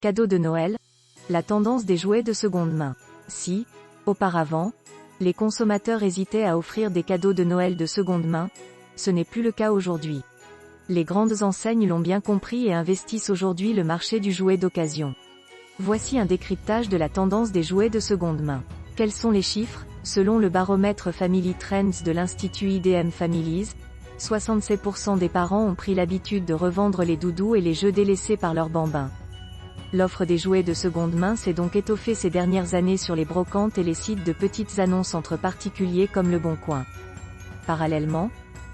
Cadeaux de Noël, la tendance des jouets de seconde main. Si, auparavant, les consommateurs hésitaient à offrir des cadeaux de Noël de seconde main, ce n'est plus le cas aujourd'hui. Les grandes enseignes l'ont bien compris et investissent aujourd'hui le marché du jouet d'occasion. Voici un décryptage de la tendance des jouets de seconde main. Quels sont les chiffres? Selon le baromètre Family Trends de l'Institut IDM Families, 67% des parents ont pris l'habitude de revendre les doudous et les jeux délaissés par leurs bambins. L'offre des jouets de seconde main s'est donc étoffée ces dernières années sur les brocantes et les sites de petites annonces entre particuliers comme Le Bon Coin. Parallèlement,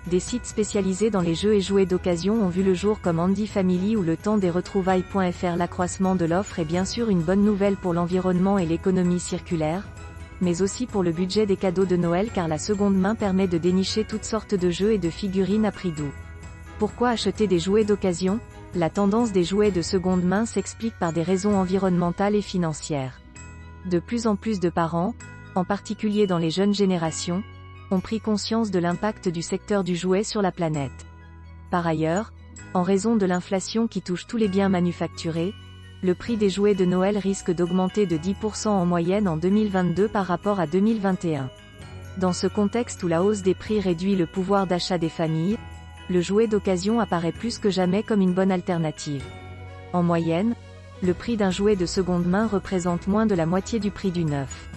des sites spécialisés dans les jeux et jouets d'occasion ont vu le jour comme Handy Family ou le temps des retrouvailles.fr. L'accroissement de l'offre est bien sûr une bonne nouvelle pour l'environnement et l'économie circulaire, mais aussi pour le budget des cadeaux de Noël car la seconde main permet de dénicher toutes sortes de jeux et de figurines à prix doux. Pourquoi acheter des jouets d'occasion? La tendance des jouets de seconde main s'explique par des raisons environnementales et financières. De plus en plus de parents, en particulier dans les jeunes générations, ont pris conscience de l'impact du secteur du jouet sur la planète. Par ailleurs, en raison de l'inflation qui touche tous les biens manufacturés, le prix des jouets de Noël risque d'augmenter de 10% en moyenne en 2022 par rapport à 2021. Dans ce contexte où la hausse des prix réduit le pouvoir d'achat des familles, le jouet d'occasion apparaît plus que jamais comme une bonne alternative. En moyenne, le prix d'un jouet de seconde main représente moins de la moitié du prix du neuf.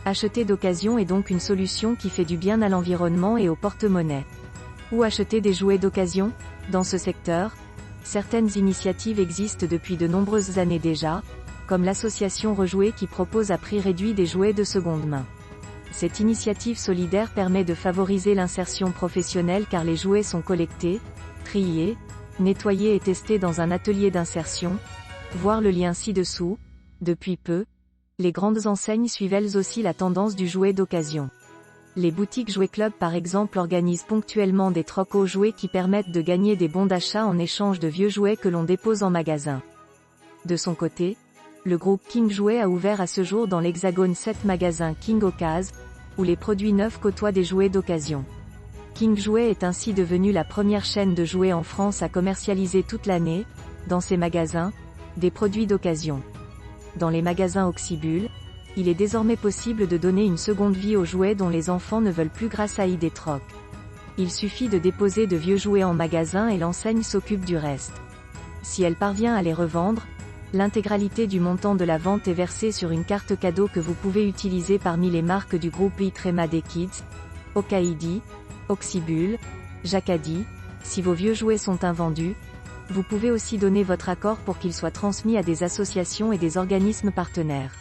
Acheter d'occasion est donc une solution qui fait du bien à l'environnement et au porte-monnaie. Où acheter des jouets d'occasion? Dans ce secteur, certaines initiatives existent depuis de nombreuses années déjà, comme l'association Rejouer qui propose à prix réduit des jouets de seconde main. Cette initiative solidaire permet de favoriser l'insertion professionnelle car les jouets sont collectés, triés, nettoyés et testés dans un atelier d'insertion. Voir le lien ci-dessous. Depuis peu, les grandes enseignes suivent elles aussi la tendance du jouet d'occasion. Les boutiques Jouet Club par exemple organisent ponctuellement des trocs aux jouets qui permettent de gagner des bons d'achat en échange de vieux jouets que l'on dépose en magasin. De son côté, le groupe King Jouet a ouvert à ce jour dans l'Hexagone 7 magasins King Occasion, où les produits neufs côtoient des jouets d'occasion. King Jouet est ainsi devenu la première chaîne de jouets en France à commercialiser toute l'année, dans ses magasins, des produits d'occasion. Dans les magasins Oxybul, il est désormais possible de donner une seconde vie aux jouets dont les enfants ne veulent plus grâce à ID Troc. Il suffit de déposer de vieux jouets en magasin et l'enseigne s'occupe du reste. Si elle parvient à les revendre, l'intégralité du montant de la vente est versée sur une carte cadeau que vous pouvez utiliser parmi les marques du groupe Itrema des Kids, Okaidi, Oxybul, Jacadi. Si vos vieux jouets sont invendus, vous pouvez aussi donner votre accord pour qu'ils soient transmis à des associations et des organismes partenaires.